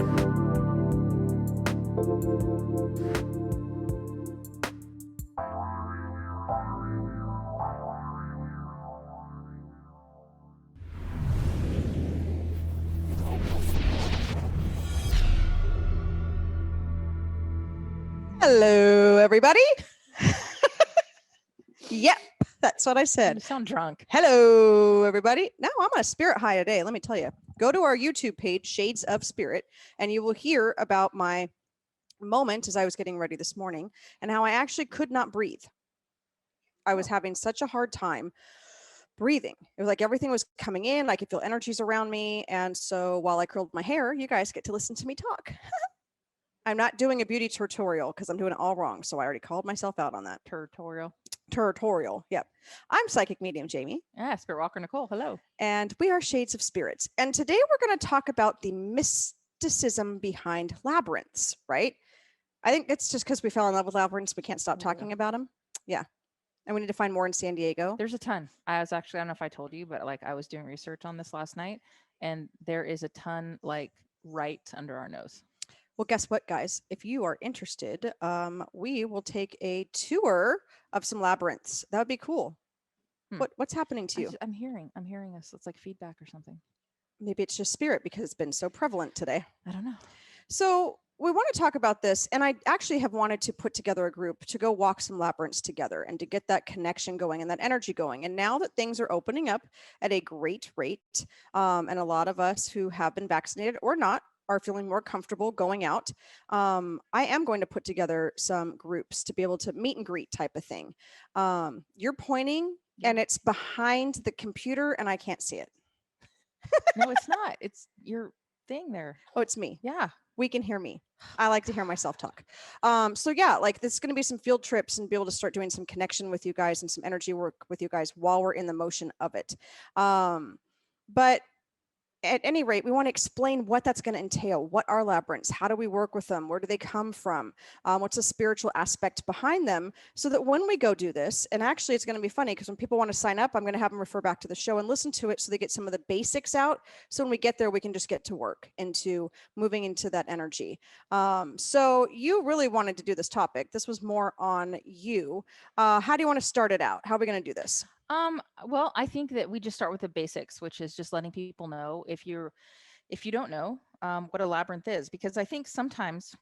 Hello, everybody. Yep, that's what I said. You sound drunk. Hello, everybody. No, I'm on a spirit high today. Let me tell you. Go to our YouTube page, Shades of Spirit, and you will hear about my moment as I was getting ready this morning and how I actually could not breathe. I was having such a hard time breathing. It was like everything was coming in. I could feel energies around me. And so while I curled my hair, you guys get to listen to me talk. I'm not doing a beauty tutorial because I'm doing it all wrong. So I already called myself out on that. Tutorial. Yep. I'm psychic medium Jamie. Yeah, Spiritwalker Nicole. Hello. And we are Shades of Spirits. And today we're going to talk about the mysticism behind labyrinths, right? I think it's just because we fell in love with labyrinths, we can't stop talking about them. Yeah. And we need to find more in San Diego. There's a ton. I don't know if I told you, but like I was doing research on this last night, and there is a ton like right under our nose. Well, guess what, guys? If you are interested, we will take a tour of some labyrinths. That would be cool. What's happening to you? I'm hearing us. It's like feedback or something. Maybe it's just spirit because it's been so prevalent today. I don't know. So we want to talk about this, and I actually have wanted to put together a group to go walk some labyrinths together and to get that connection going and that energy going. And now that things are opening up at a great rate, and a lot of us who have been vaccinated or not are feeling more comfortable going out, I am going to put together some groups to be able to meet and greet type of thing. You're pointing, and it's behind the computer, and I can't see it. No, it's not. It's your thing there. Oh, it's me. Yeah. We can hear me. I like to hear myself talk. So yeah, like this is going to be some field trips and be able to start doing some connection with you guys and some energy work with you guys while we're in the motion of it. But at any rate, we want to explain what that's going to entail. What are labyrinths? How do we work with them? Where do they come from? What's the spiritual aspect behind them? So that when we go do this, and actually it's going to be funny because when people want to sign up, I'm going to have them refer back to the show and listen to it so they get some of the basics out. So when we get there, we can just get to work into moving into that energy. So you really wanted to do this topic. This was more on you. How do you want to start it out? How are we going to do this? Well, I think that we just start with the basics, which is just letting people know if you don't know what a labyrinth is, because I think sometimes,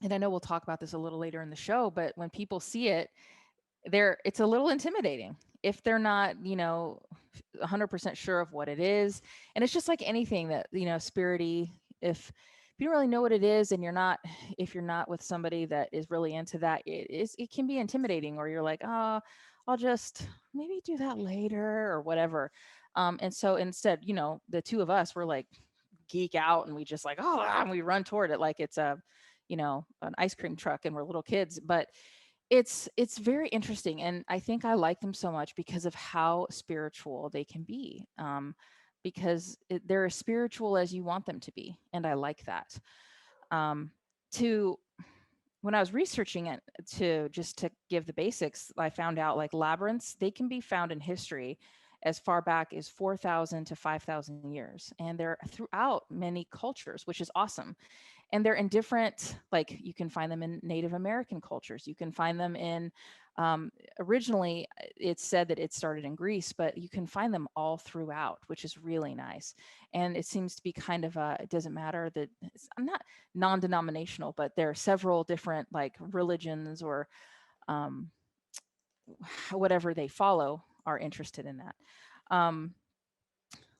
and I know we'll talk about this a little later in the show, but when people see it, it's a little intimidating if they're not, 100% sure of what it is. And it's just like anything that, spirity, if you don't really know what it is and if you're not with somebody that is really into that, it can be intimidating, or you're like, oh, I'll just maybe do that later or whatever. And so instead, the two of us were like geek out and we just like, and we run toward it like it's an ice cream truck and we're little kids. But it's very interesting. And I think I like them so much because of how spiritual they can be. Because they're as spiritual as you want them to be. And I like that. When I was researching it to give the basics, I found out like labyrinths, they can be found in history as far back as 4,000 to 5,000 years. And they're throughout many cultures, which is awesome. And they're in different, like you can find them in Native American cultures. You can find them in, originally it's said that it started in Greece, but you can find them all throughout, which is really nice. And it seems to be kind of it doesn't matter that I'm not non-denominational, but there are several different like religions or whatever they follow are interested in that.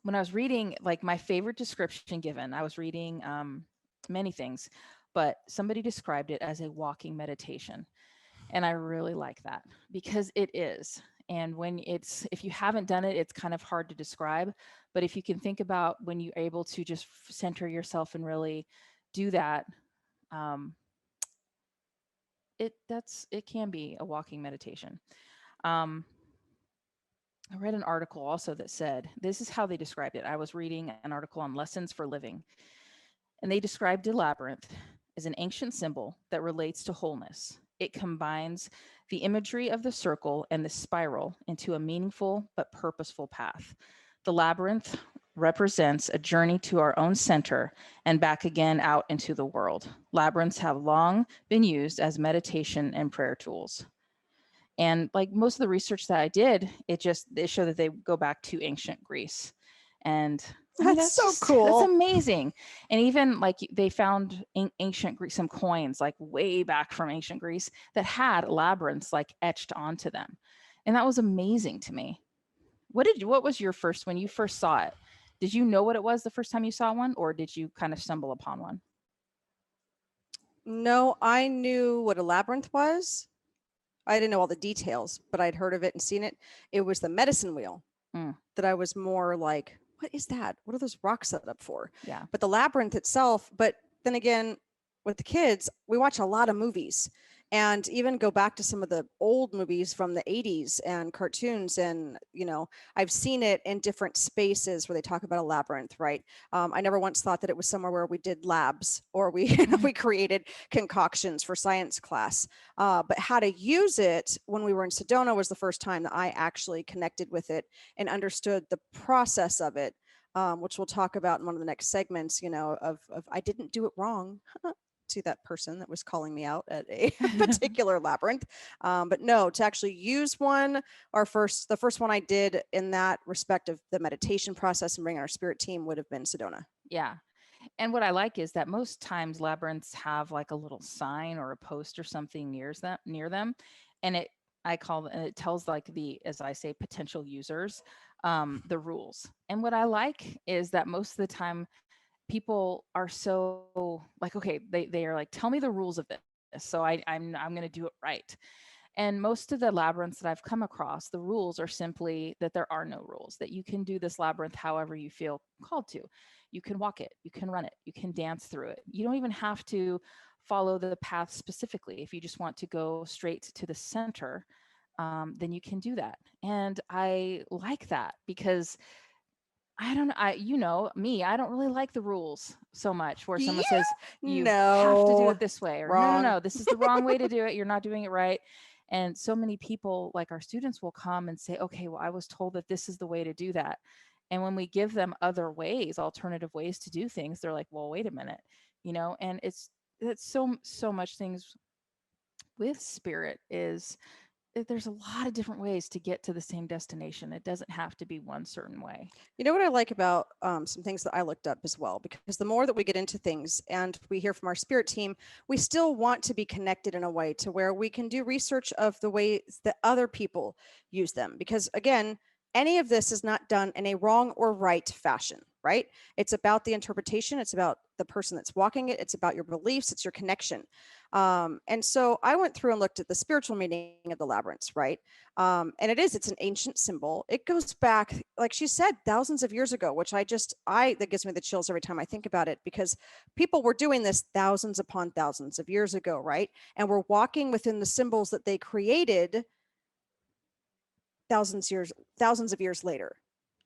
When I was reading, like my favorite description given, I was reading many things, but somebody described it as a walking meditation. And I really like that because it is. And if you haven't done it, it's kind of hard to describe. But if you can think about when you're able to just center yourself and really do that, it can be a walking meditation. I read an article also that said, this is how they described it. I was reading an article on lessons for living, and they described a labyrinth as an ancient symbol that relates to wholeness. It combines the imagery of the circle and the spiral into a meaningful but purposeful path. The labyrinth represents a journey to our own center and back again out into the world. Labyrinths have long been used as meditation and prayer tools. And like most of the research that I did, it showed that they go back to ancient Greece. And I mean, That's so that's cool. amazing. And even like they found ancient Greece, some coins like way back from ancient Greece that had labyrinths like etched onto them. And that was amazing to me. What was your first, when you first saw it? Did you know what it was the first time you saw one, or did you kind of stumble upon one? No, I knew what a labyrinth was. I didn't know all the details, but I'd heard of it and seen it. It was the medicine wheel Mm, that I was more like, what is that? What are those rocks set up for? yeah. But the labyrinth itself, but then again, with the kids, we watch a lot of movies and even go back to some of the old movies from the 80s and cartoons. And, I've seen it in different spaces where they talk about a labyrinth, right? I never once thought that it was somewhere where we did labs or we, we created concoctions for science class. But how to use it when we were in Sedona was the first time that I actually connected with it and understood the process of it, which we'll talk about in one of the next segments, of I didn't do it wrong to that person that was calling me out at a particular labyrinth. But no, to actually use one, the first one I did in that respect of the meditation process and bringing our spirit team would have been Sedona. Yeah. And what I like is that most times labyrinths have like a little sign or a post or something near them, and it tells like the, as I say, potential users, the rules. And what I like is that most of the time people are so like, okay, they are like, tell me the rules of this, so I'm going to do it right. And most of the labyrinths that I've come across, the rules are simply that there are no rules, that you can do this labyrinth however you feel called to. You can walk it, you can run it, you can dance through it. You don't even have to follow the path specifically. If you just want to go straight to the center, then you can do that. And I like that because I don't know, me, I don't really like the rules so much where Yeah, someone says you have to do no, it this way, or no, wrong. this is the wrong way to do it. You're not doing it right. And so many people, like our students, will come and say, okay, well, I was told that this is the way to do that. And when we give them other ways, alternative ways to do things, they're like, well, wait a minute, and it's so much things with spirit is there's a lot of different ways to get to the same destination. It doesn't have to be one certain way. You know what I like about some things that I looked up as well, because the more that we get into things and we hear from our spirit team, we still want to be connected in a way to where we can do research of the ways that other people use them. Because again, any of this is not done in a wrong or right fashion, right? It's about the interpretation. It's about the person that's walking it. It's about your beliefs. It's your connection. And so I went through and looked at the spiritual meaning of the labyrinths, right? And it's an ancient symbol. It goes back, like she said, thousands of years ago, which that gives me the chills every time I think about it, because people were doing this thousands upon thousands of years ago, right? And we're walking within the symbols that they created thousands of years later.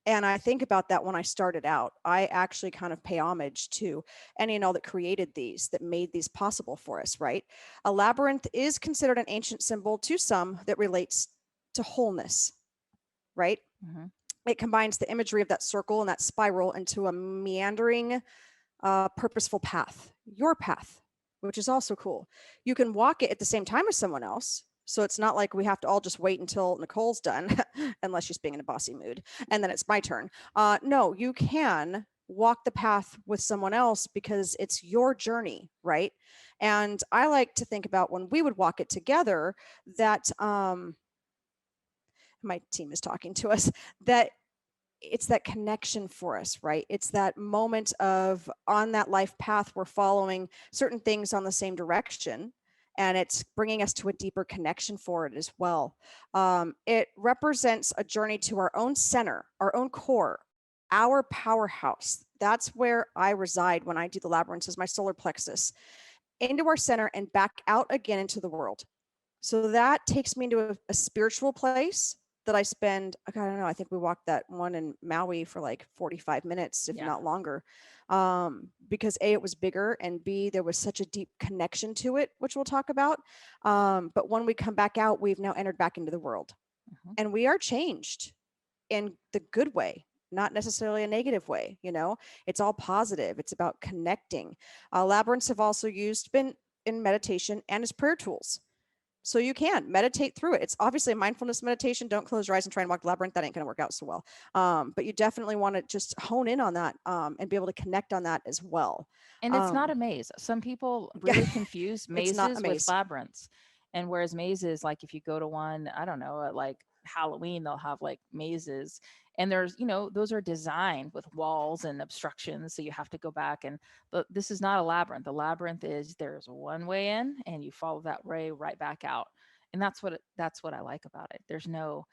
And I think about that when I started out. I actually kind of pay homage to any and all that created these, that made these possible for us, right? A labyrinth is considered an ancient symbol to some that relates to wholeness, right? Mm-hmm. It combines the imagery of that circle and that spiral into a meandering, purposeful path, your path, which is also cool. You can walk it at the same time as someone else. So it's not like we have to all just wait until Nicole's done, unless she's being in a bossy mood, and then it's my turn. No, you can walk the path with someone else because it's your journey, right? And I like to think about when we would walk it together that my team is talking to us, that it's that connection for us, right? It's that moment of on that life path, we're following certain things on the same direction, and it's bringing us to a deeper connection for it as well. It represents a journey to our own center, our own core, our powerhouse. That's where I reside when I do the labyrinths, is my solar plexus, into our center and back out again into the world. So that takes me into a spiritual place that I spend, I don't know, I think we walked that one in Maui for like 45 minutes, if Yeah. not longer. Because A, it was bigger, and B, there was such a deep connection to it, which we'll talk about. But when we come back out, we've now entered back into the world, Mm-hmm. and we are changed in the good way. not necessarily a negative way, it's all positive. It's about connecting. Labyrinths have also been in meditation and as prayer tools. So you can meditate through it. It's obviously a mindfulness meditation. Don't close your eyes and try and walk the labyrinth. That ain't going to work out so well. But you definitely want to just hone in on that and be able to connect on that as well. And it's not a maze. Some people Yeah, really confuse it's not a mazes with maze. labyrinths. And whereas mazes, like if you go to one, I don't know, at like Halloween, they'll have like mazes. And there's, those are designed with walls and obstructions. So you have to go back but this is not a labyrinth. The labyrinth is there's one way in and you follow that way right back out. And that's what I like about it. There's no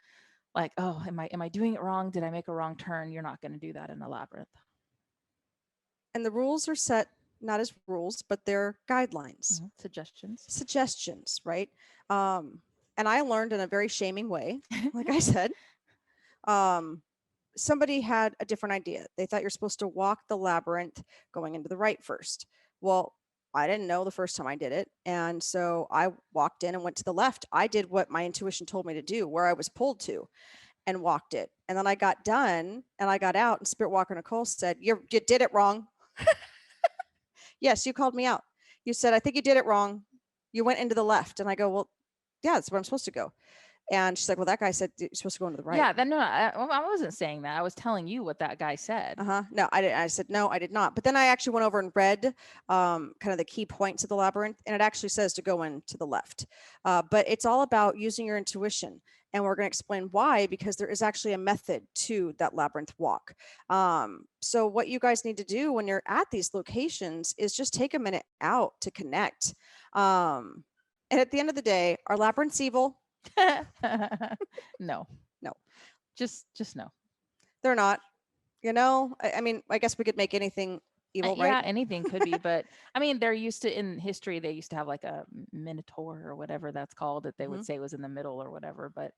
like, oh, am I doing it wrong? Did I make a wrong turn? You're not going to do that in a labyrinth. And the rules are set not as rules, but they're guidelines, Suggestions, right? And I learned in a very shaming way, like I said, somebody had a different idea. They thought you're supposed to walk the labyrinth going into the right first. Well, I didn't know the first time I did it. And so I walked in and went to the left. I did what my intuition told me to do, where I was pulled to, and walked it. And then I got done and I got out, and Spiritwalker Nicole said, you did it wrong. Yes, you called me out. You said, I think you did it wrong. You went into the left. And I go, well, yeah, that's where I'm supposed to go. And she's like, well, that guy said you're supposed to go into the right. Yeah, no, I wasn't saying that. I was telling you what that guy said. No, I didn't. I said, no, I did not. But then I actually went over and read kind of the key points of the labyrinth, and it actually says to go in to the left. But it's all about using your intuition. And we're going to explain why, because there is actually a method to that labyrinth walk. So what you guys need to do when you're at these locations is just take a minute out to connect. And at the end of the day, are labyrinths evil? No. Just no. They're not. I mean, I guess we could make anything evil, right? Yeah, anything could be, but I mean, they're used to, in history, they used to have like a minotaur or whatever that's called, that they would say was in the middle or whatever, but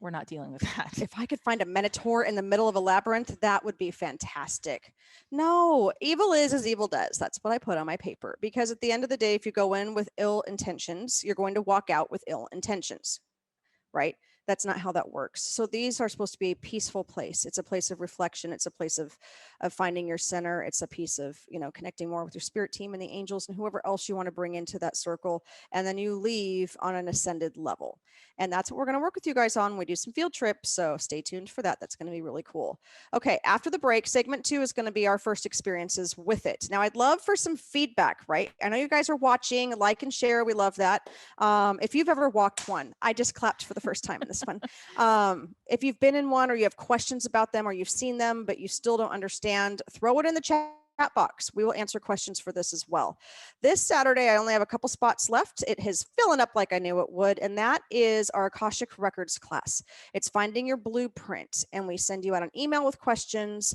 we're not dealing with that. If I could find a minotaur in the middle of a labyrinth, that would be fantastic. No, evil is as evil does. That's what I put on my paper, because at the end of the day, if you go in with ill intentions, you're going to walk out with ill intentions, right? That's not how that works. So these are supposed to be a peaceful place. It's a place of reflection. It's a place of finding your center. It's a piece of, connecting more with your spirit team and the angels and whoever else you want to bring into that circle. And then you leave on an ascended level. And that's what we're going to work with you guys on. We do some field trips. So stay tuned for that. That's going to be really cool. Okay. After the break, segment 2 is going to be our first experiences with it. Now, I'd love for some feedback, right? I know you guys are watching, like and share. We love that. If you've ever walked one, I just clapped for the first time in this one. If you've been in one, or you have questions about them, or you've seen them, but you still don't understand, throw it in the chat box. We will answer questions for this as well. This Saturday, I only have a couple spots left. It is filling up like I knew it would, and that is our Akashic Records class. It's finding your blueprint, and we send you out an email with questions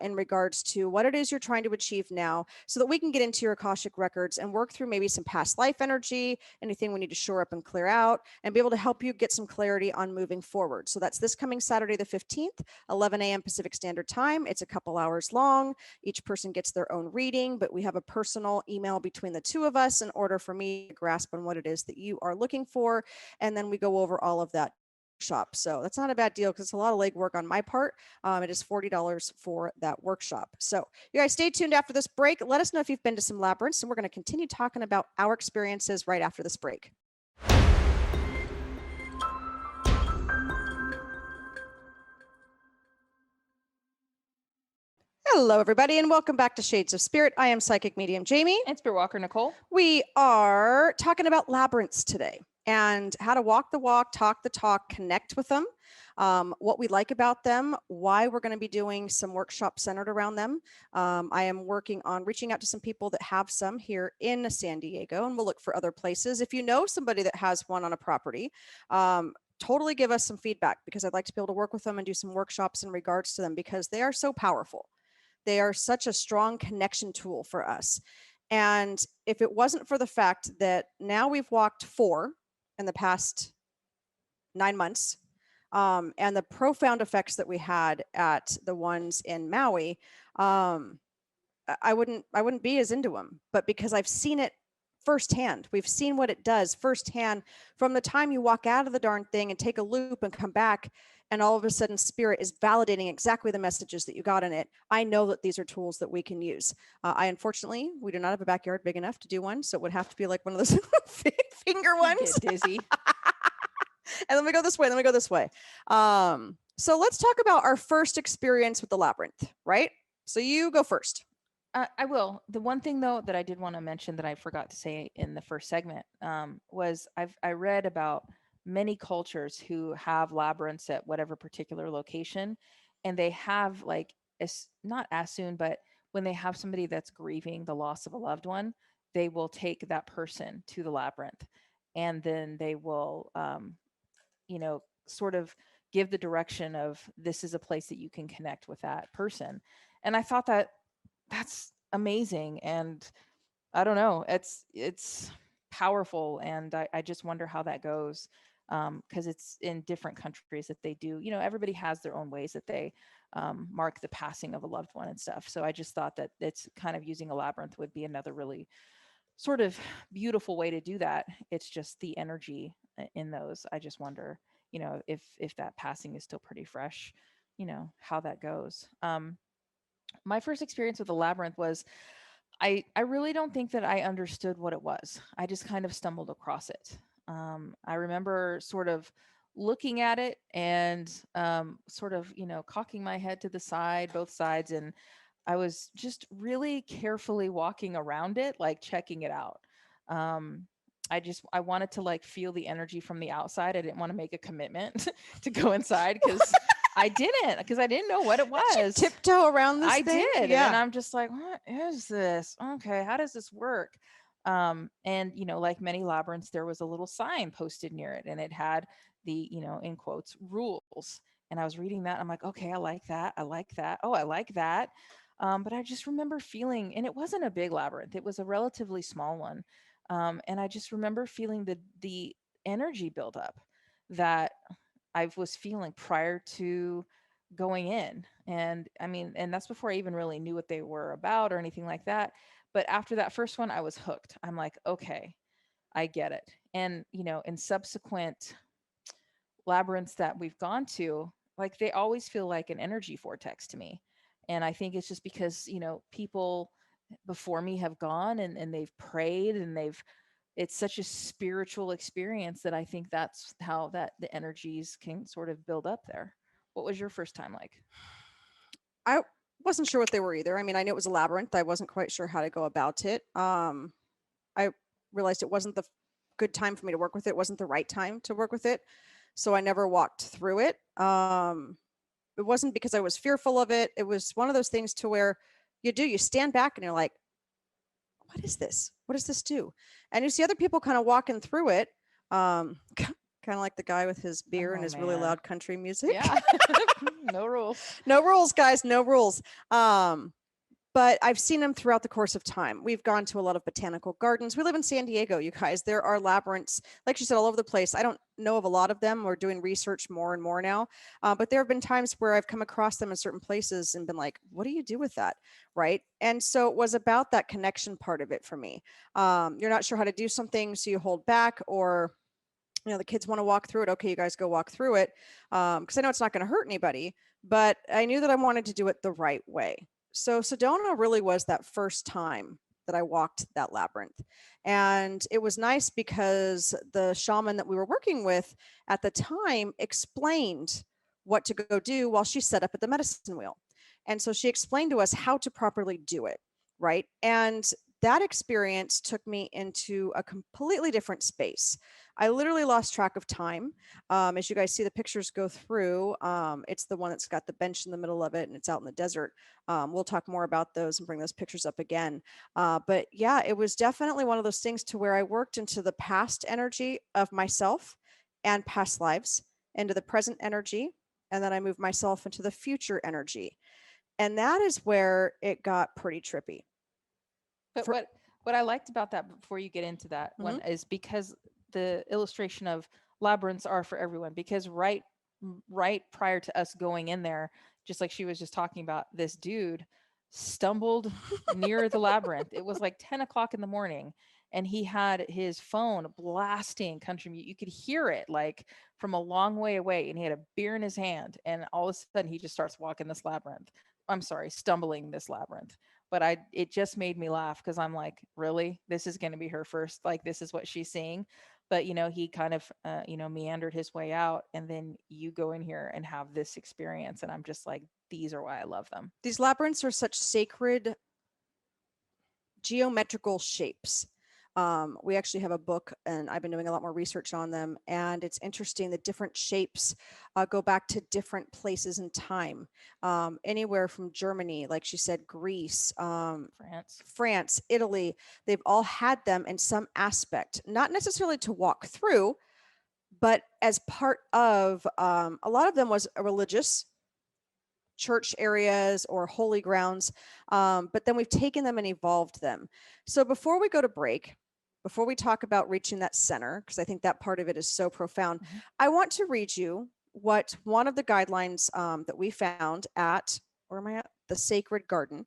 in regards to what it is you're trying to achieve now, so that we can get into your Akashic Records and work through maybe some past life energy, anything we need to shore up and clear out, and be able to help you get some clarity on moving forward. So that's this coming Saturday, the 15th, 11 a.m. Pacific Standard Time. It's a couple hours long. Each person gets their own reading, but we have a personal email between the two of us in order for me to grasp on what it is that you are looking for. And then we go over all of that workshop. So that's not a bad deal, because it's a lot of legwork on my part. It is $40 for that workshop. So you guys stay tuned after this break. Let us know if you've been to some labyrinths, and we're going to continue talking about our experiences right after this break. Hello, everybody, and welcome back to Shades of Spirit. I am Psychic Medium Jamie. And Spiritwalker Nicole. We are talking about labyrinths today, and how to walk the walk, talk the talk, connect with them, what we like about them, why we're going to be doing some workshops centered around them. I am working on reaching out to some people that have some here in San Diego, and we'll look for other places. If you know somebody that has one on a property, totally give us some feedback, because I'd like to be able to work with them and do some workshops in regards to them, because they are so powerful. They are such a strong connection tool for us. And if it wasn't for the fact that now we've walked 4 in the past 9 months, and the profound effects that we had at the ones in Maui, I wouldn't be as into them. But because I've seen it firsthand, we've seen what it does firsthand. From the time you walk out of the darn thing and take a loop and come back, and all of a sudden spirit is validating exactly the messages that you got in it, I know that these are tools that we can use. I unfortunately, we do not have a backyard big enough to do one, so it would have to be like one of those finger You ones. get dizzy. And then we go this way, then we go this way. So let's talk about our first experience with the labyrinth, right? So you go first. I will. The one thing though that I did want to mention that I forgot to say in the first segment was I read about many cultures who have labyrinths at whatever particular location, and they have like not as soon, but when they have somebody that's grieving the loss of a loved one, they will take that person to the labyrinth, and then they will, sort of give the direction of this is a place that you can connect with that person. And I thought that that's amazing. And I don't know, it's powerful. And I just wonder how that goes. Because it's in different countries that they do, everybody has their own ways that they mark the passing of a loved one and stuff. So I just thought that it's kind of using a labyrinth would be another really sort of beautiful way to do that. It's just the energy in those. I just wonder, if that passing is still pretty fresh, how that goes. My first experience with the labyrinth was I really don't think that I understood what it was. I just kind of stumbled across it. I remember sort of looking at it and sort of, cocking my head to the side, both sides, and I was just really carefully walking around it, like checking it out. Um, I wanted to like feel the energy from the outside. I didn't want to make a commitment to go inside because I didn't know what it Did you was. tiptoe around this I thing? did. And Yeah. I'm just like, what is this? Okay, how does this work? And like many labyrinths, there was a little sign posted near it, and it had the, in quotes, rules. And I was reading that. And I'm like, okay, I like that. I like that. Oh, I like that. But I just remember feeling, and it wasn't a big labyrinth, it was a relatively small one. And I just remember feeling the energy buildup that I was feeling prior to going in. And I mean, and that's before I even really knew what they were about or anything like that. But after that first one, I was hooked. I'm like, okay, I get it. And, in subsequent labyrinths that we've gone to, like they always feel like an energy vortex to me. And I think it's just because, people before me have gone and they've prayed and it's such a spiritual experience that I think that's how that the energies can sort of build up there. What was your first time like? I wasn't sure what they were either. I mean, I knew it was a labyrinth. I wasn't quite sure how to go about it. I realized it wasn't the good time for me to work with it. It wasn't the right time to work with it. So I never walked through it. It wasn't because I was fearful of it. It was one of those things to where you stand back and you're like, what is this? What does this do? And you see other people kind of walking through it. Kind of like the guy with his beer and Oh his really man. loud country music. Yeah. No rules. No rules, guys, no rules. But I've seen them throughout the course of time. We've gone to a lot of botanical gardens. We live in San Diego, you guys. There are labyrinths, like you said, all over the place. I don't know of a lot of them. We're doing research more and more now. But there have been times where I've come across them in certain places and been like, what do you do with that? Right. And so it was about that connection part of it for me. You're not sure how to do something, so you hold back, or the kids want to walk through it. Okay, you guys go walk through it. Because I know it's not going to hurt anybody, but I knew that I wanted to do it the right way. So Sedona really was that first time that I walked that labyrinth. And it was nice because the shaman that we were working with at the time explained what to go do while she set up at the medicine wheel. And so she explained to us how to properly do it. Right. And that experience took me into a completely different space. I literally lost track of time. As you guys see the pictures go through, it's the one that's got the bench in the middle of it and it's out in the desert. We'll talk more about those and bring those pictures up again. But yeah, it was definitely one of those things to where I worked into the past energy of myself and past lives, into the present energy, and then I moved myself into the future energy. And that is where it got pretty trippy. But For, what I liked about that before you get into that one Mhm. is because the illustration of labyrinths are for everyone, because right prior to us going in there, just like she was just talking about, this dude stumbled near the labyrinth. It was like 10 o'clock in the morning, and he had his phone blasting country music. You could hear it like from a long way away, and he had a beer in his hand, and all of a sudden he just starts walking this labyrinth. I'm sorry, stumbling this labyrinth. But it just made me laugh because I'm like, really? This is going to be her first, like, this is what she's seeing. But he kind of meandered his way out, and then you go in here and have this experience, and I'm just like, these are why I love them. These labyrinths are such sacred geometrical shapes. We actually have a book, and I've been doing a lot more research on them. And it's interesting that different shapes go back to different places in time, anywhere from Germany, like she said, Greece, France, Italy. They've all had them in some aspect, not necessarily to walk through, but as part of a lot of them was a religious church areas or holy grounds, but then we've taken them and evolved them. So before we go to break, before we talk about reaching that center, because I think that part of it is so profound, I want to read you what one of the guidelines that we found at, where am I at? The Sacred Garden.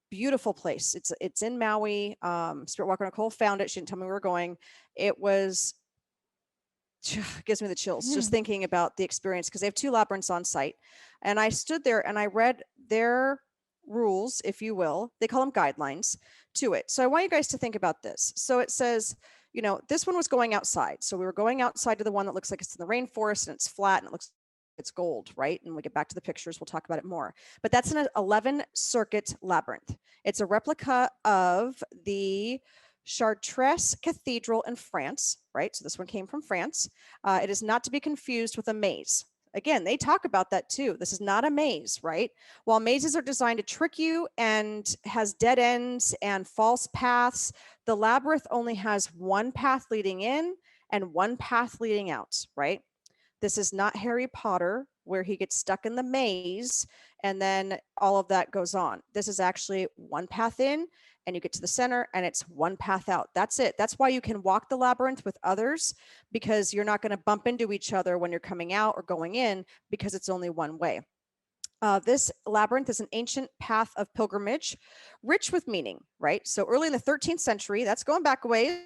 Beautiful place. It's in Maui. Spiritwalker Nicole found it. She didn't tell me we were going. It was gives me the chills just thinking about the experience, because they have 2 labyrinths on site. And I stood there and I read their rules, if you will. They call them guidelines to it. So I want you guys to think about this. So it says, this one was going outside. So we were going outside to the one that looks like it's in the rainforest and it's flat and it looks it's gold, right? And we get back to the pictures, we'll talk about it more. But that's an 11 circuit labyrinth. It's a replica of the Chartres Cathedral in France, right? So this one came from France. It is not to be confused with a maze. Again, they talk about that too. This is not a maze, right? While mazes are designed to trick you and has dead ends and false paths, the labyrinth only has one path leading in and one path leading out, right? This is not Harry Potter, where he gets stuck in the maze and then all of that goes on. This is actually one path in and you get to the center and it's one path out. That's it. That's why you can walk the labyrinth with others, because you're not going to bump into each other when you're coming out or going in, because it's only one way. This labyrinth is an ancient path of pilgrimage, rich with meaning, right? So early in the 13th century, that's going back a ways,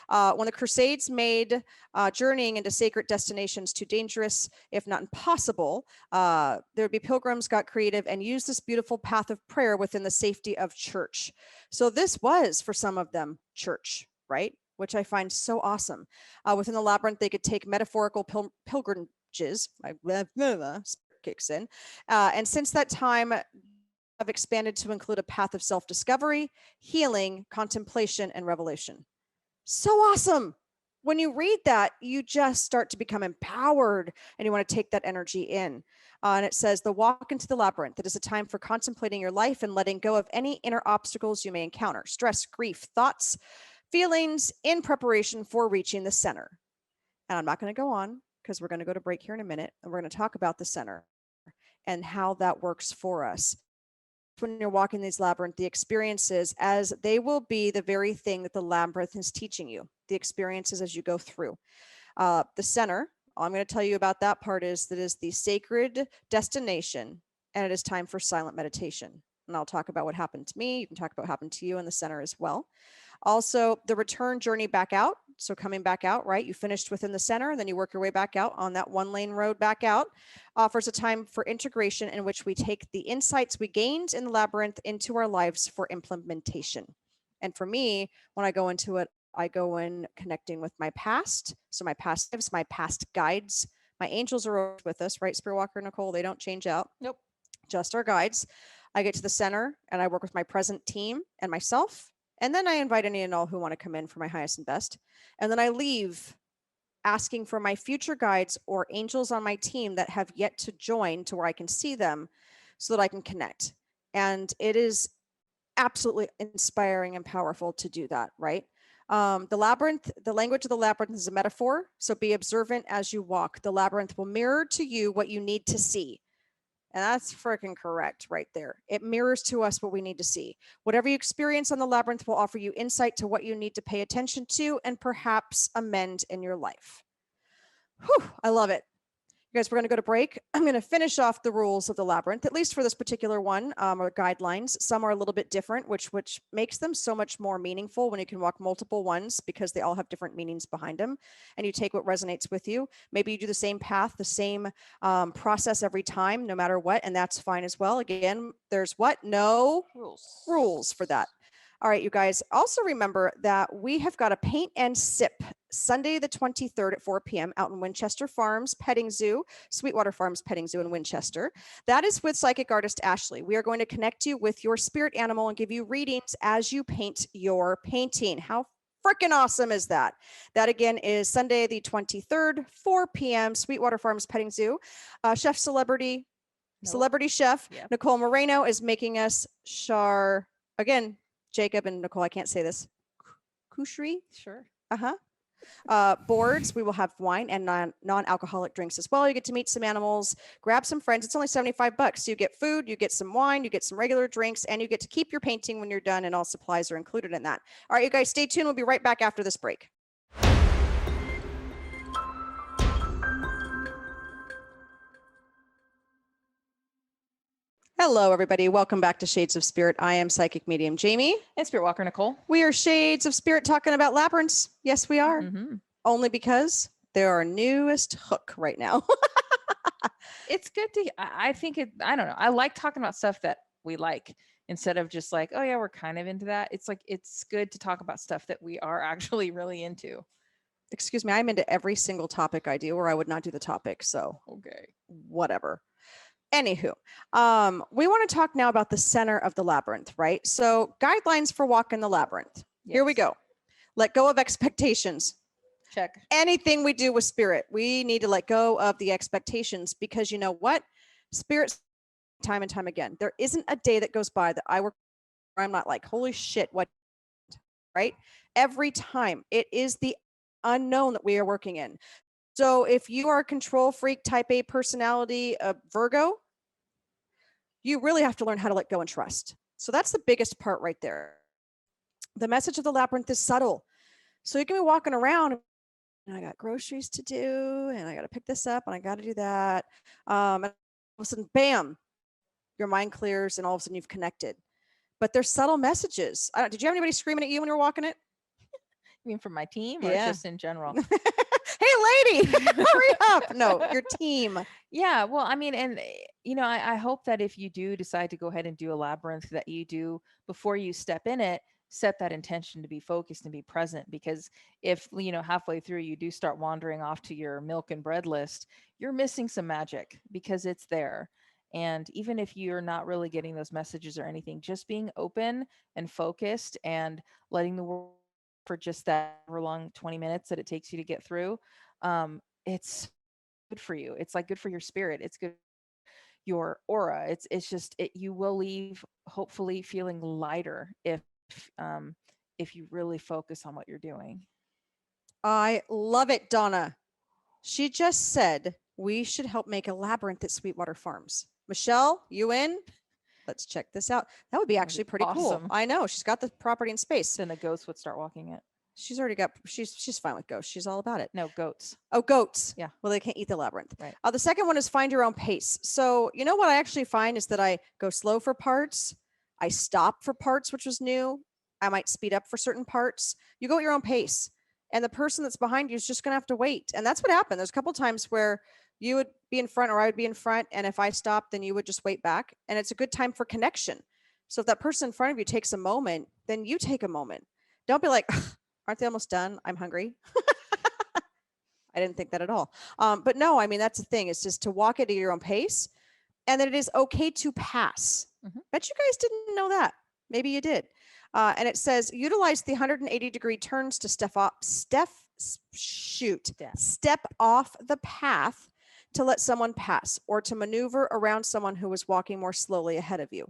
when the Crusades made journeying into sacred destinations too dangerous, if not impossible, there would be pilgrims got creative and used this beautiful path of prayer within the safety of church. So this was, for some of them, church, right? Which I find so awesome. Within the labyrinth, they could take metaphorical pilgrimages. Kicks in. And since that time, have expanded to include a path of self-discovery, healing, contemplation, and revelation. So awesome. When you read that, you just start to become empowered and you want to take that energy in. And it says, the walk into the labyrinth. It is a time for contemplating your life and letting go of any inner obstacles you may encounter, stress, grief, thoughts, feelings, in preparation for reaching the center. And I'm not going to go on, because we're going to go to break here in a minute, and we're going to talk about the center and how that works for us. When you're walking these labyrinth, the experiences, as they will be the very thing that the labyrinth is teaching you, the experiences as you go through. The center, all I'm going to tell you about that part is that is the sacred destination, and it is time for silent meditation. And I'll talk about what happened to me. You can talk about what happened to you in the center as well. Also, the return journey back out. So coming back out, right? You finished within the center, and then you work your way back out on that 1-lane road back out. Offers a time for integration in which we take the insights we gained in the labyrinth into our lives for implementation. And for me, when I go into it, I go in connecting with my past. So my past lives, my past guides. My angels are with us, right? Spiritwalker Nicole, they don't change out. Nope. Just our guides. I get to the center and I work with my present team and myself. And then I invite any and all who want to come in for my highest and best. And then I leave asking for my future guides or angels on my team that have yet to join to where I can see them so that I can connect. And it is absolutely inspiring and powerful to do that, right? The labyrinth, the language of the labyrinth is a metaphor. So be observant as you walk. The labyrinth will mirror to you what you need to see. And that's freaking correct right there. It mirrors to us what we need to see. Whatever you experience on the labyrinth will offer you insight to what you need to pay attention to and perhaps amend in your life. Whew, I love it. You guys, we're going to go to break. I'm going to finish off the rules of the labyrinth, at least for this particular one, or guidelines. Some are a little bit different, which makes them so much more meaningful when you can walk multiple ones because they all have different meanings behind them. And you take what resonates with you. Maybe you do the same path, the same process every time, no matter what, and that's fine as well. Again, there's what? No rules for that. All right, you guys, also remember that we have got a paint and sip Sunday the 23rd at 4 p.m. out in Winchester Farms Petting Zoo, Sweetwater Farms Petting Zoo in Winchester. That is with psychic artist Ashley. We are going to connect you with your spirit animal and give you readings as you paint your painting. How freaking awesome is that? That again is Sunday the 23rd, 4 p.m. Sweetwater Farms Petting Zoo. Chef Celebrity Chef Nicole Moreno is making us again, Jacob and Nicole, I can't say this. Kushri? Sure. Boards, we will have wine and non-alcoholic drinks as well. You get to meet some animals, grab some friends. It's only $75. So you get food, you get some wine, you get some regular drinks, and you get to keep your painting when you're done, and all supplies are included in that. All right, you guys, stay tuned. We'll be right back after this break. Hello, everybody. Welcome back to Shades of Spirit. I am Psychic Medium Jamie. And Spiritwalker Nicole. We are Shades of Spirit talking about labyrinths. Yes, we are. Only because they're our newest hook right now. It's good I think I don't know. I like talking about stuff that we like instead of just like, oh yeah, we're kind of into that. It's like, it's good to talk about stuff that we are actually really into. Excuse me. I'm into every single topic I do, or I would not do the topic. So, okay, whatever. Anywho, we want to talk now about the center of the labyrinth, right? So guidelines for walking the labyrinth. Yes. Here we go. Let go of expectations. Check. Anything we do with spirit, we need to let go of the expectations, because you know what? Spirit, time and time again, there isn't a day that goes by that I work where I'm not like, holy shit, what, right? Every time it is the unknown that we are working in. So if you are a control freak, type A personality, Virgo, you really have to learn how to let go and trust. So that's the biggest part right there. The message of the labyrinth is subtle. So you can be walking around and I got groceries to do and I got to pick this up and I got to do that. And all of a sudden, bam, your mind clears and all of a sudden you've connected. But there's subtle messages. Did you have anybody screaming at you when you were walking it? You mean from my team or just in general? Hey, lady, hurry up. No, your team. Yeah, well, I mean, and you know, I hope that if you do decide to go ahead and do a labyrinth, that you do, before you step in it, set that intention to be focused and be present. Because if, you know, halfway through you do start wandering off to your milk and bread list, you're missing some magic because it's there. And even if you're not really getting those messages or anything, just being open and focused and letting the world for just that long 20 minutes that it takes you to get through, it's good for you. It's like good for your spirit. It's good your aura. It's just you will leave hopefully feeling lighter if you really focus on what you're doing. I love it, Donna. She just said we should help make a labyrinth at Sweetwater Farms. Michelle, you in? Let's check this out. That would be actually pretty cool. I know. She's got the property and space. Then the ghosts would start walking it. She's already got, she's fine with ghosts. She's all about it. No, goats. Oh, goats. Yeah. Well, they can't eat the labyrinth. Right. The second one is find your own pace. So, you know what I actually find is that I go slow for parts. I stop for parts, which was new. I might speed up for certain parts. You go at your own pace. And the person that's behind you is just going to have to wait. And that's what happened. There's a couple times where you would be in front or I would be in front. And if I stopped, then you would just wait back. And it's a good time for connection. So if that person in front of you takes a moment, then you take a moment. Don't be like, aren't they almost done? I'm hungry. I didn't think that at all. But no, I mean, that's the thing. It's just to walk it at your own pace. And that it is okay to pass. Mm-hmm. Bet you guys didn't know that. Maybe you did. And it says, utilize the 180-degree turns to step off the path to let someone pass or to maneuver around someone who is walking more slowly ahead of you.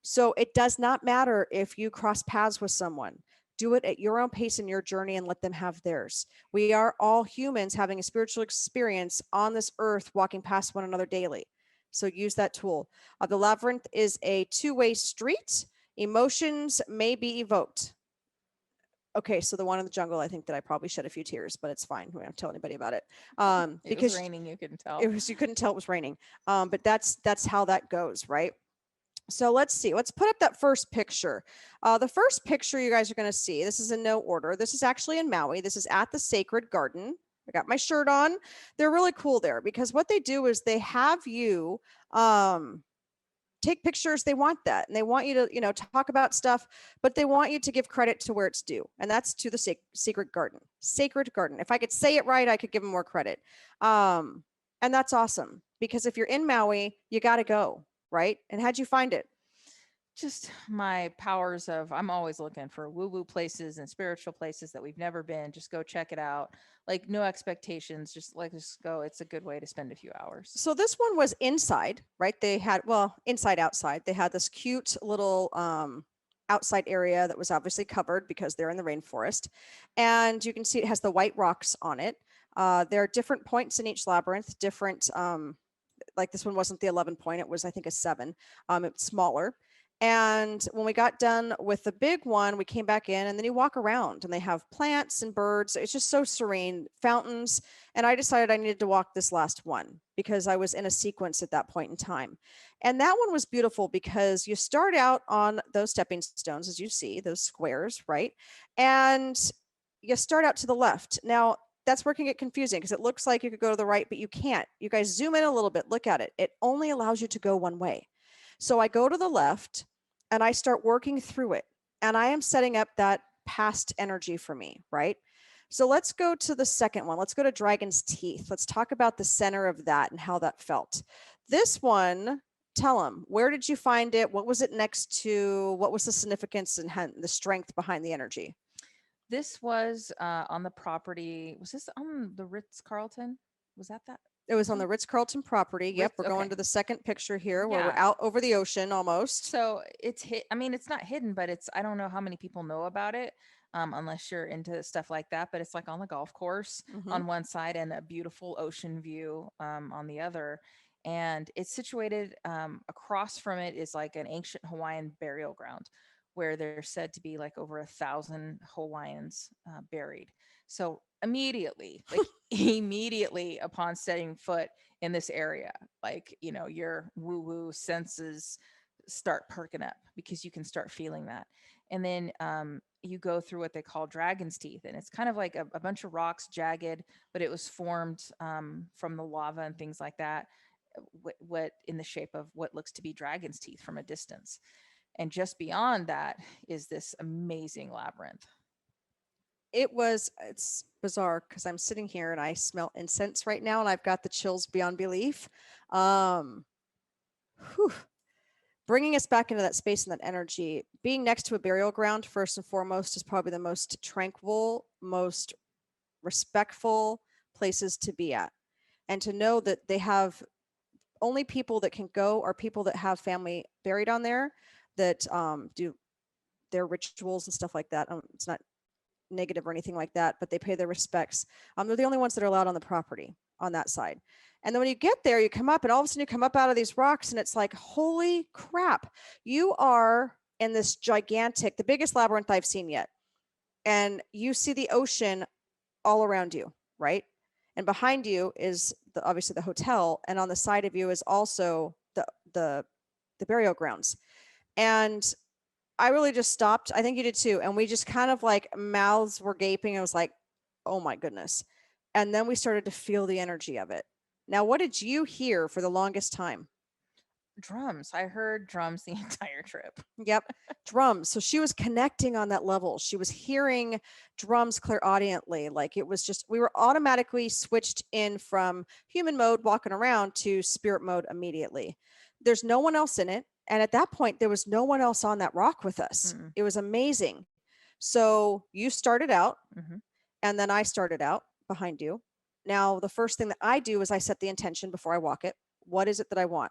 So it does not matter if you cross paths with someone. Do it at your own pace in your journey and let them have theirs. We are all humans having a spiritual experience on this earth, walking past one another daily. So use that tool. The labyrinth is a two-way street. Emotions may be evoked. Okay, so the one in the jungle, I think that I probably shed a few tears, but it's fine. We don't tell anybody about it. It was Because raining, you couldn't it tell. was, you couldn't tell it was raining. But that's how that goes, right? So let's see. Let's put up that first picture. The first picture you guys are going to see, this is in no order. This is actually in Maui. This is at the Sacred Garden. I got my shirt on. They're really cool there because what they do is they have you take pictures. They want that, and they want you to, talk about stuff, but they want you to give credit to where it's due, and that's to the Sacred Garden. Sacred Garden. If I could say it right, I could give them more credit. And that's awesome because if you're in Maui, you got to go, right? And how'd you find it? Just my powers of, I'm always looking for woo woo places and spiritual places that we've never been. Just go check it out. Like no expectations, just go. It's a good way to spend a few hours. So this one was inside, right? They had, well, inside, outside. They had this cute little outside area that was obviously covered because they're in the rainforest. And you can see it has the white rocks on it. There are different points in each labyrinth, different, like this one wasn't the 11 point, it was, I think, a 7. It's smaller. And when we got done with the big one, we came back in, and then you walk around and they have plants and birds. It's just so serene, fountains. And I decided I needed to walk this last one because I was in a sequence at that point in time. And that one was beautiful because you start out on those stepping stones, as you see, those squares, right? And you start out to the left. Now, that's where it can get confusing because it looks like you could go to the right, but you can't. You guys zoom in a little bit, look at it. It only allows you to go one way. So I go to the left and I start working through it. And I am setting up that past energy for me, right? So let's go to the second one. Let's go to Dragon's Teeth. Let's talk about the center of that and how that felt. This one, tell them, where did you find it? What was it next to? What was the significance and the strength behind the energy? This was on the property. Was this on the Ritz Carlton? Was that It was on one? the Ritz-Carlton property. Yep, Ritz. we're going Okay. to the second picture here where we're Yeah. out over the ocean almost. So it's hit. I mean, it's not hidden, but it's. I don't know how many people know about it, unless you're into stuff like that. But it's like on the golf course Hmm. on one side and a beautiful ocean view on the other. And it's situated across from it is like an ancient Hawaiian burial ground where there's said to be like over 1,000 Hawaiians buried. So immediately, like immediately upon setting foot in this area, like, your woo woo senses start perking up because you can start feeling that. And then you go through what they call dragon's teeth. And it's kind of like a bunch of rocks, jagged, but it was formed from the lava and things like that. What in the shape of what looks to be dragon's teeth from a distance. And just beyond that is this amazing labyrinth. It's bizarre because I'm sitting here and I smell incense right now and I've got the chills beyond belief. Um, whew. Bringing us back into that space and that energy, being next to a burial ground, first and foremost, is probably the most tranquil, most respectful places to be at. And to know that they have only people that can go are people that have family buried on there that do their rituals and stuff like that. It's not negative or anything like that, but they pay their respects. They're the only ones that are allowed on the property on that side. And then when you get there, you come up and all of a sudden you come up out of these rocks and it's like, holy crap, you are in this gigantic, the biggest labyrinth I've seen yet. And you see the ocean all around you, right? And behind you is obviously the hotel. And on the side of you is also the burial grounds. And I really just stopped. I think you did too. And we just kind of like mouths were gaping. I was like, oh my goodness. And then we started to feel the energy of it. Now, what did you hear for the longest time? Drums. I heard drums the entire trip. Yep, drums. So she was connecting on that level. She was hearing drums clairaudiently. Like it was just, we were automatically switched in from human mode, walking around, to spirit mode immediately. There's no one else in it. And at that point, there was no one else on that rock with us. Mm-mm. It was amazing. So you started out, Mm-hmm. and then I started out behind you. Now, the first thing that I do is I set the intention before I walk it. What is it that I want?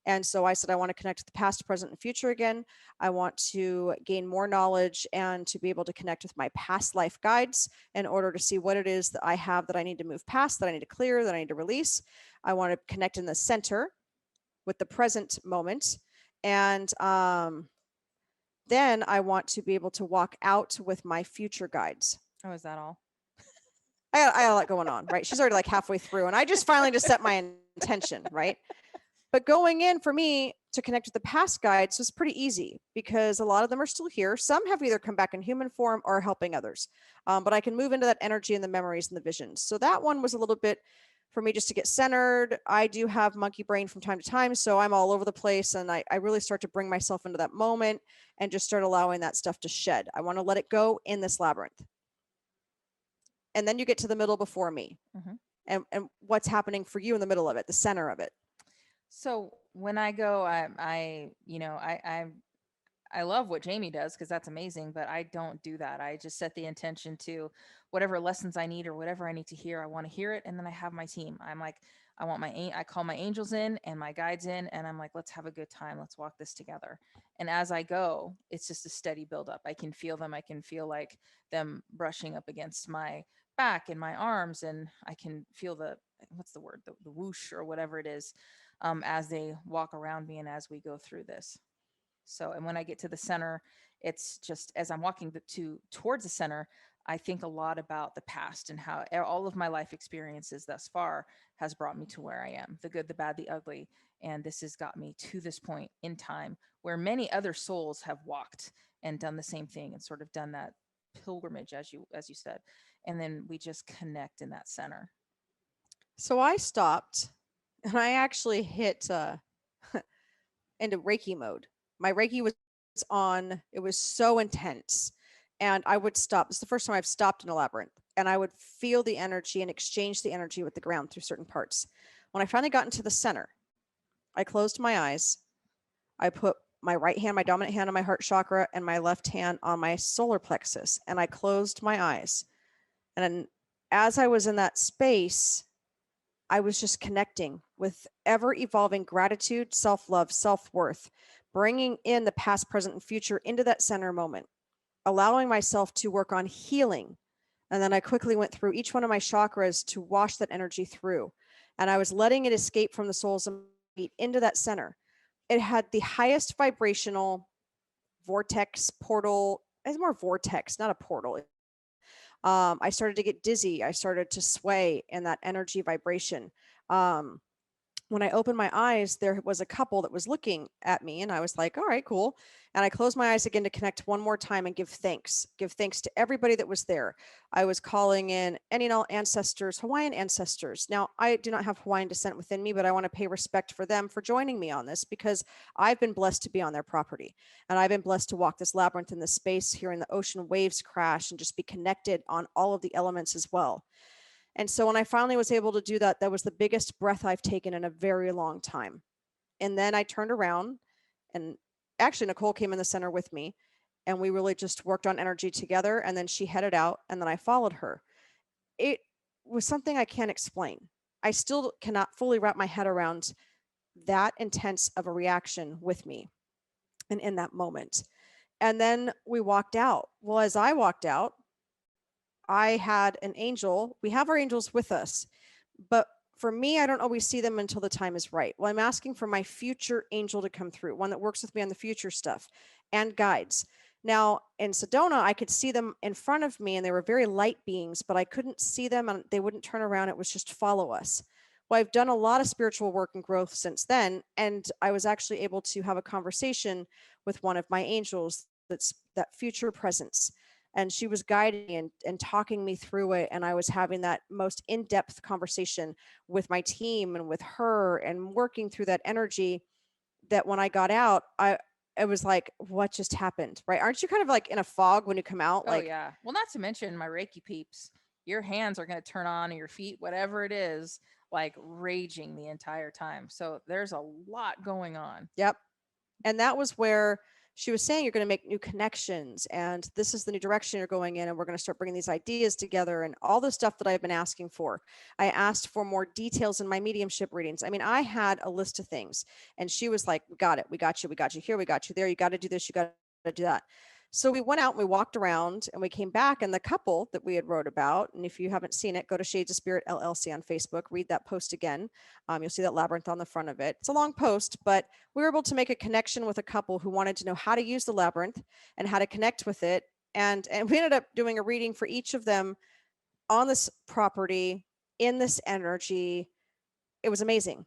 And so I said, I want to connect to the past, present, and future again. I want to gain more knowledge and to be able to connect with my past life guides in order to see what it is that I have that I need to move past, that I need to clear, that I need to release. I want to connect in the center with the present moment. And Then I want to be able to walk out with my future guides. Oh, is that all? I got a lot going on, right? She's already like halfway through, and I just finally just set my intention, right? But going in for me to connect with the past guides was pretty easy because a lot of them are still here. Some have either come back in human form or are helping others. But I can move into that energy and the memories and the visions. So that one was a little bit for me just to get centered. I do have monkey brain from time to time, so I'm all over the place. And I really start to bring myself into that moment and just start allowing that stuff to shed. I want to let it go in this labyrinth. And then you get to the middle before me. Mhm. And what's happening for you in the middle of it, the center of it. So when I go, I love what Jamie does because that's amazing, but I don't do that. I just set the intention to whatever lessons I need or whatever I need to hear. I want to hear it, and then I have my team. I'm like, I call my angels in and my guides in, and I'm like, let's have a good time. Let's walk this together. And as I go, it's just a steady buildup. I can feel them. I can feel like them brushing up against my back and my arms, and I can feel the what's the word, the whoosh or whatever it is, as they walk around me and as we go through this. So, and when I get to the center, it's just as I'm walking towards the center, I think a lot about the past and how all of my life experiences thus far has brought me to where I am, the good, the bad, the ugly. And this has got me to this point in time where many other souls have walked and done the same thing and sort of done that pilgrimage, as you said. And then we just connect in that center. So I stopped and I actually hit into Reiki mode. My Reiki was on, it was so intense. And I would stop. It's the first time I've stopped in a labyrinth. And I would feel the energy and exchange the energy with the ground through certain parts. When I finally got into the center, I closed my eyes. I put my right hand, my dominant hand on my heart chakra, and my left hand on my solar plexus. And I closed my eyes. And then as I was in that space, I was just connecting with ever evolving gratitude, self love, self worth, bringing in the past, present, and future into that center moment, allowing myself to work on healing. And then I quickly went through each one of my chakras to wash that energy through. And I was letting it escape from the soles of my feet into that center. It had the highest vibrational vortex portal. It's more vortex, not a portal. I started to get dizzy. I started to sway in that energy vibration. Um, when I opened my eyes, there was a couple that was looking at me, and I was like, all right, cool. And I closed my eyes again to connect one more time and give thanks. Give thanks to everybody that was there. I was calling in any and all ancestors, Hawaiian ancestors. Now, I do not have Hawaiian descent within me, but I want to pay respect for them for joining me on this because I've been blessed to be on their property. And I've been blessed to walk this labyrinth in this space, hearing the ocean waves crash and just be connected on all of the elements as well. And so when I finally was able to do that, that was the biggest breath I've taken in a very long time. And then I turned around and actually Nicole came in the center with me and we really just worked on energy together. And then she headed out and then I followed her. It was something I can't explain. I still cannot fully wrap my head around that intense of a reaction with me and in that moment. And then we walked out. Well, as I walked out, I had an angel. We have our angels with us, but for me, I don't always see them until the time is right. Well, I'm asking for my future angel to come through, one that works with me on the future stuff and guides. Now, in Sedona, I could see them in front of me and they were very light beings, but I couldn't see them and they wouldn't turn around. It was just follow us. Well, I've done a lot of spiritual work and growth since then. And I was actually able to have a conversation with one of my angels that's that future presence, and she was guiding me and talking me through it, and I was having that most in-depth conversation with my team and with her and working through that energy that when I got out, it was like, what just happened, right? Aren't you kind of like in a fog when you come out? Oh Like, yeah. Well, not to mention my Reiki peeps. Your hands are going to turn on, and your feet, whatever it is, like raging the entire time. So there's a lot going on. yep. And that was where she was saying you're going to make new connections and this is the new direction you're going in and we're going to start bringing these ideas together and all the stuff that I've been asking for. I asked for more details in my mediumship readings. I mean, I had a list of things and she was like, we got it, we got you here, we got you there, you got to do this, you got to do that. So we went out and we walked around and we came back, and the couple that we had wrote about, and if you haven't seen it, go to Shades of Spirit LLC on Facebook, read that post again. You'll see that labyrinth on the front of it. It's a long post, but we were able to make a connection with a couple who wanted to know how to use the labyrinth and how to connect with it. And we ended up doing a reading for each of them on this property, in this energy. It was amazing.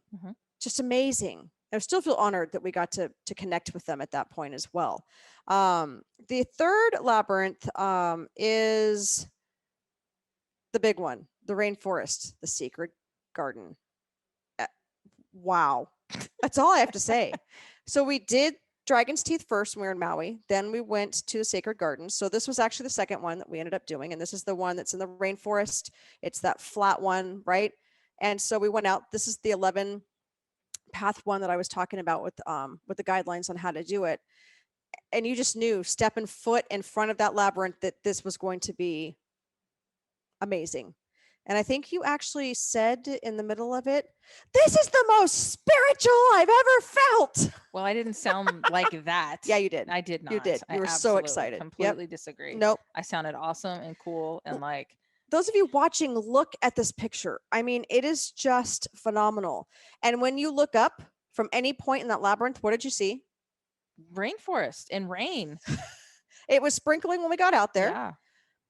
Just amazing. I still feel honored that we got to connect with them at that point as well. The third labyrinth is the big one, the rainforest, the secret garden. Wow. That's all I have to say. So we did Dragon's Teeth first when we were in Maui. Then we went to the Sacred Garden. So this was actually the second one that we ended up doing. And this is the one that's in the rainforest. It's that flat one, right? And so we went out. This is the 11 path one that I was talking about with the guidelines on how to do it. And you just knew, stepping foot in front of that labyrinth, that this was going to be amazing. And I think you actually said in the middle of it, this is the most spiritual I've ever felt. Well, I didn't sound like that. Yeah, you did. I did not. You did. You were so excited. Completely disagree. Nope. I sounded awesome and cool and like. Those of you watching, look at this picture. I mean, it is just phenomenal. And when you look up from any point in that labyrinth, what did you see? Rainforest and rain. It was sprinkling when we got out there. Yeah.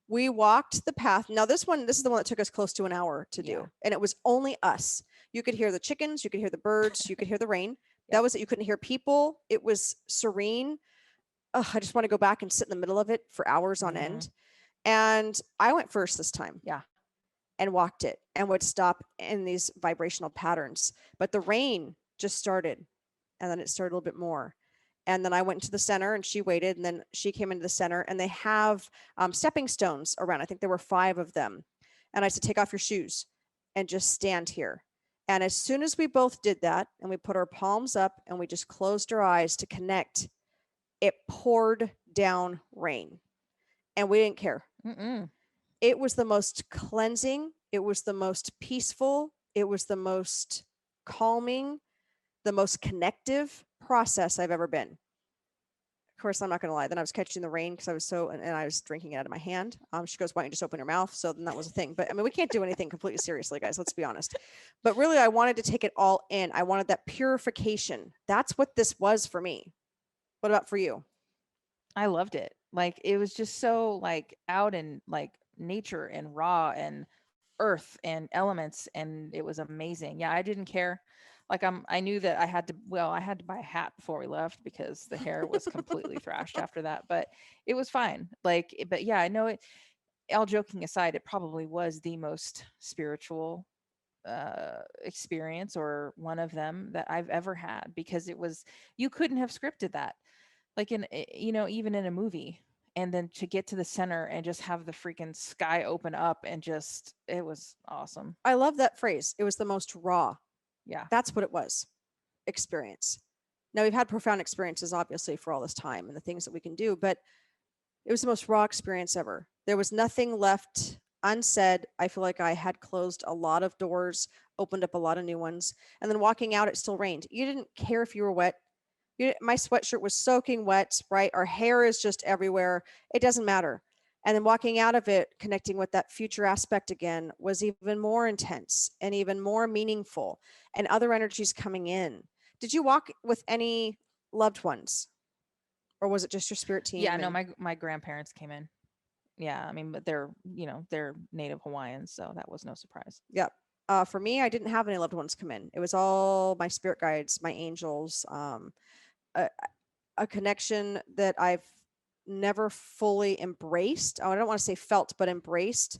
We walked the path. Now this is the one that took us close to an hour to do. And it was only us. You could hear the chickens, you could hear the birds, you could hear the rain. That was it. You couldn't hear people. It was serene. I just want to go back and sit in the middle of it for hours on end. And I went first this time. Yeah. And walked it and would stop in these vibrational patterns. But the rain just started, and then it started a little bit more. And then I went into the center and she waited, and then she came into the center, and they have stepping stones around. I think there were 5 of them. And I said, take off your shoes and just stand here. And as soon as we both did that and we put our palms up and we just closed our eyes to connect, it poured down rain. And we didn't care. It was the most cleansing. It was the most peaceful. It was the most calming, the most connective process I've ever been. Of course, I'm not going to lie. Then I was catching the rain because I was and I was drinking it out of my hand. She goes, why don't you just open your mouth? So then that was a thing. But I mean, we can't do anything completely seriously, guys. Let's be honest. But really, I wanted to take it all in. I wanted that purification. That's what this was for me. What about for you? I loved it. Like, it was just so like out in like nature and raw and earth and elements, and it was amazing. Yeah, I didn't care. Like, I knew that I had to buy a hat before we left because the hair was completely thrashed after that, but it was fine. Like, but yeah, I know it. All joking aside, it probably was the most spiritual experience, or one of them, that I've ever had, because it was, you couldn't have scripted that, like, in, even in a movie. And then to get to the center and just have the freaking sky open up, and just, it was awesome. I love that phrase. It was the most raw. Yeah. That's what it was. Experience. Now, we've had profound experiences, obviously, for all this time and the things that we can do, but it was the most raw experience ever. There was nothing left unsaid. I feel like I had closed a lot of doors, opened up a lot of new ones. And then walking out, it still rained. You didn't care if you were wet. My sweatshirt was soaking wet, right? Our hair is just everywhere. It doesn't matter. And then walking out of it, connecting with that future aspect again, was even more intense and even more meaningful, and other energies coming in. Did you walk with any loved ones, or was it just your spirit team? Yeah, no, my grandparents came in. Yeah, I mean, but they're native Hawaiians, so that was no surprise. Yep. For me, I didn't have any loved ones come in. It was all my spirit guides, my angels, a connection that I've never fully embraced. I don't want to say felt, but embraced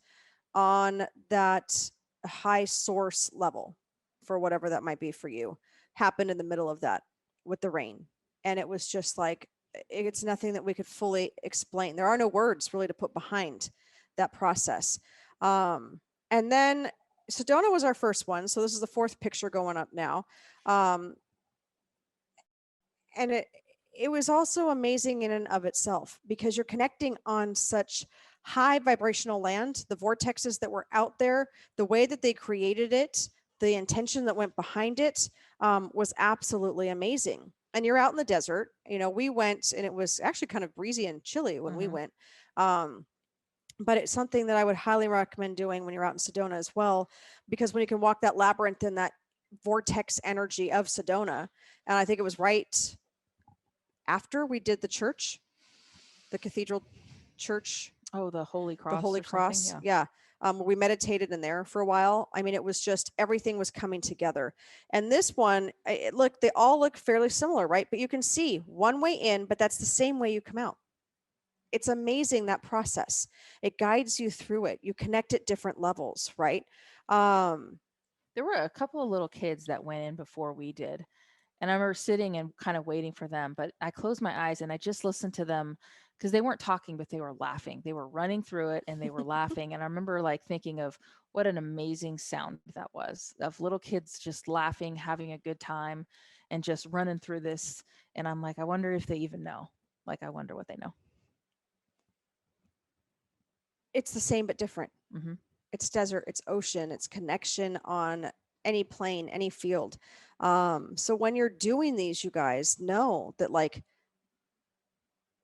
on that high source level, for whatever that might be for you, happened in the middle of that with the rain. And it was just like, it's nothing that we could fully explain. There are no words really to put behind that process. And then Sedona was our first one. So this is the 4th picture going up now. And it was also amazing in and of itself, because you're connecting on such high vibrational land. The vortexes that were out there, the way that they created it, the intention that went behind it, was absolutely amazing. and you're out in the desert. We went, and it was actually kind of breezy and chilly when we Mm-hmm. went. Um, but it's something that I would highly recommend doing when you're out in Sedona as well, because when you can walk that labyrinth in that vortex energy of Sedona, and I think it was right after we did the church, the cathedral church, Oh, the Holy the Cross Holy or something. Cross. Yeah. Yeah. We meditated in there for a while. I mean, it was just everything was coming together. And this one, look, they all look fairly similar, right? But you can see one way in, but that's the same way you come out. It's amazing, that process. It guides you through it. You connect at different levels, right? Um, There were a couple of little kids that went in before we did. And I remember sitting and kind of waiting for them, but I closed my eyes and I just listened to them because they weren't talking, but they were laughing. They were running through it and they were laughing. And I remember like thinking of what an amazing sound that was, of little kids just laughing, having a good time, and just running through this. And I'm like, I wonder if they even know. Like, I wonder what they know. it's the same but different. Hmm. It's desert, it's ocean, it's connection on any plane, any field. So when you're doing these, you guys know that, like,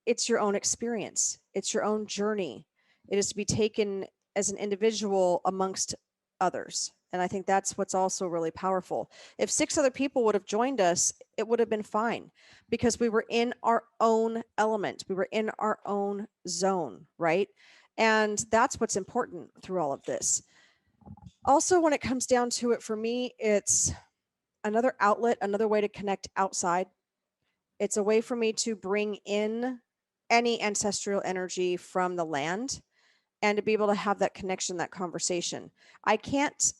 it's your own experience, it's your own journey. It is to be taken as an individual amongst others. And I think that's what's also really powerful. If 6 other people would have joined us, it would have been fine, because we were in our own element, we were in our own zone, right? And that's what's important through all of this. Also, when it comes down to it, for me, it's another outlet, another way to connect outside. It's a way for me to bring in any ancestral energy from the land, and to be able to have that connection, that conversation. I can't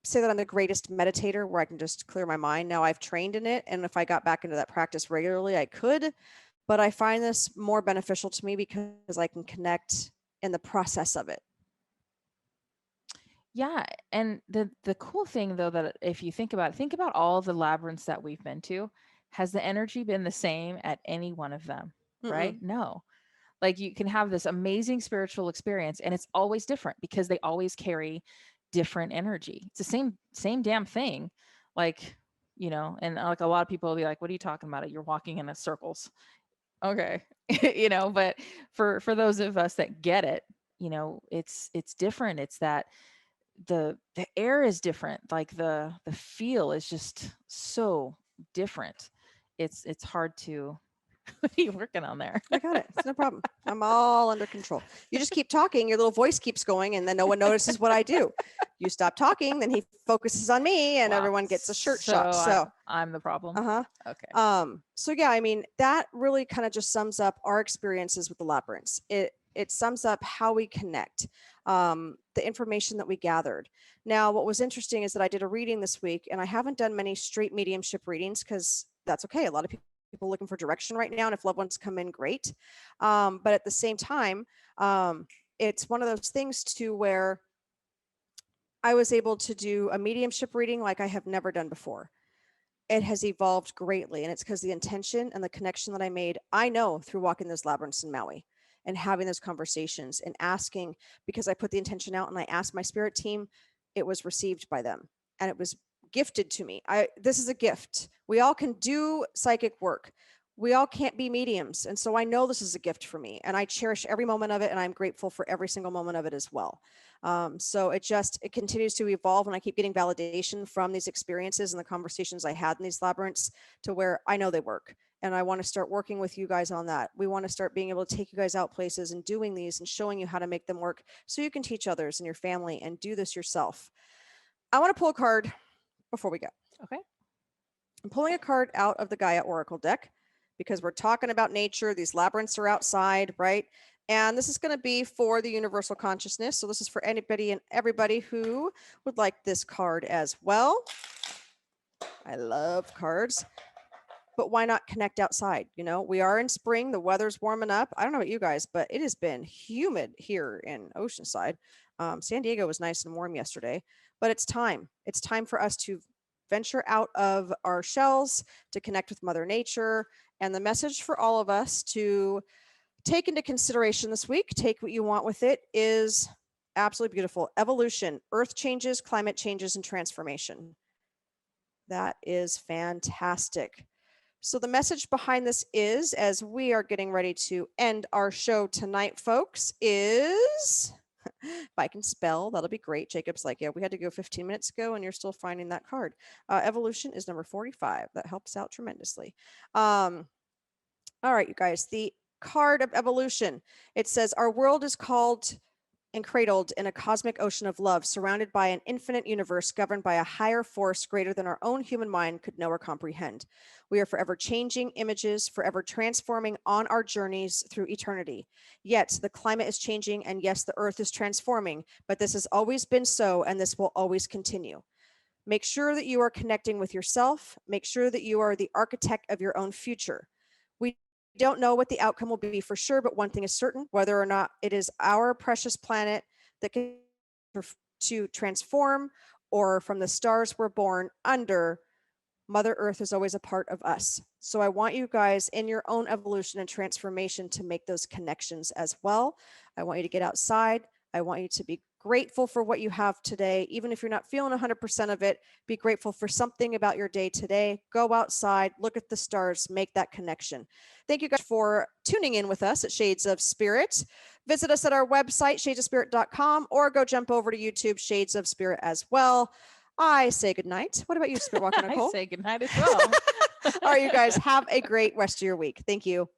say that I'm the greatest meditator where I can just clear my mind. Now, I've trained in it, and if I got back into that practice regularly, I could, but I find this more beneficial to me because I can connect in the process of it. Yeah, and the cool thing though, that if you think about all the labyrinths that we've been to, has the energy been the same at any one of them? Right? Mm-mm. No. Like you can have this amazing spiritual experience and it's always different because they always carry different energy. It's the same damn thing. Like, and like a lot of people will be like, what are you talking about? You're walking in a circles. Okay. But for those of us that get it, it's different. It's that the air is different, like the feel is just so different. It's hard to what are you working on there? I got it. It's no problem. I'm all under control. You just keep talking, your little voice keeps going, and then no one notices what I do. You stop talking, then he focuses on me, and Wow, everyone gets a shirt so shot. So, I'm the problem. uh-huh. Okay. So yeah, I mean, that really kind of just sums up our experiences with the labyrinths. It sums up how we connect, the information that we gathered. Now, what was interesting is that I did a reading this week, and I haven't done many straight mediumship readings because that's okay. A lot of people looking for direction right now, and if loved ones come in, great. But at the same time, it's one of those things to where I was able to do a mediumship reading like I have never done before. It has evolved greatly, and it's because the intention and the connection that I made, I know, through walking those labyrinths in Maui and having those conversations and asking, because I put the intention out and I asked my spirit team, it was received by them, and it was gifted to me. This is a gift. We all can do psychic work. We all can't be mediums, and so I know this is a gift for me, and I cherish every moment of it, and I'm grateful for every single moment of it as well. So it continues to evolve, and I keep getting validation from these experiences and the conversations I had in these labyrinths, to where I know they work, and I want to start working with you guys on that. We want to start being able to take you guys out places and doing these and showing you how to make them work, so you can teach others and your family and do this yourself. I want to pull a card before we go. Okay. I'm pulling a card out of the Gaia Oracle deck because we're talking about nature. These labyrinths are outside, right? And this is going to be for the universal consciousness. So this is for anybody and everybody who would like this card as well. I love cards. But why not connect outside? We are in spring. The weather's warming up. I don't know about you guys, but it has been humid here in Oceanside. San Diego was nice and warm yesterday, but it's time. It's time for us to venture out of our shells, to connect with Mother Nature. And the message for all of us to take into consideration this week, take what you want with it, is absolutely beautiful. Evolution, earth changes, climate changes, and transformation. That is fantastic. So the message behind this is, as we are getting ready to end our show tonight, folks, is if I can spell, that'll be great. Jacob's like, yeah, we had to go 15 minutes ago and you're still finding that card. Evolution is number 45. That helps out tremendously. All right, you guys, the card of evolution. It says, our world is called and cradled in a cosmic ocean of love, surrounded by an infinite universe governed by a higher force greater than our own human mind could know or comprehend. We are forever changing images, forever transforming on our journeys through eternity. Yet the climate is changing, and yes, the earth is transforming, but this has always been so, and this will always continue. Make sure that you are connecting with yourself. Make sure that you are the architect of your own future. We don't know what the outcome will be for sure, but one thing is certain, whether or not it is our precious planet that can to transform, or from the stars we're born under, Mother Earth is always a part of us. So I want you guys in your own evolution and transformation to make those connections as well. I want you to get outside. I want you to be grateful for what you have today. Even if you're not feeling 100% of it, be grateful for something about your day today. Go outside, look at the stars, make that connection. Thank you guys for tuning in with us at Shades of Spirit. Visit us at our website, shadesofspirit.com, or go jump over to YouTube, Shades of Spirit as well. I say goodnight. What about you, Spiritwalker Nicole? I say goodnight as well. All right, you guys, have a great rest of your week. Thank you.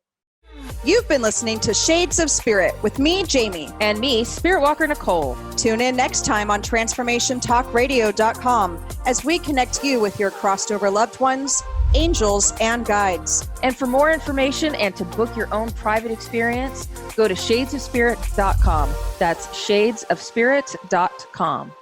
You've been listening to Shades of Spirit with me, Jamie. And me, Spiritwalker Nicole. Tune in next time on TransformationTalkRadio.com as we connect you with your crossed over loved ones, angels, and guides. And for more information and to book your own private experience, go to shadesofspirit.com. That's shadesofspirit.com.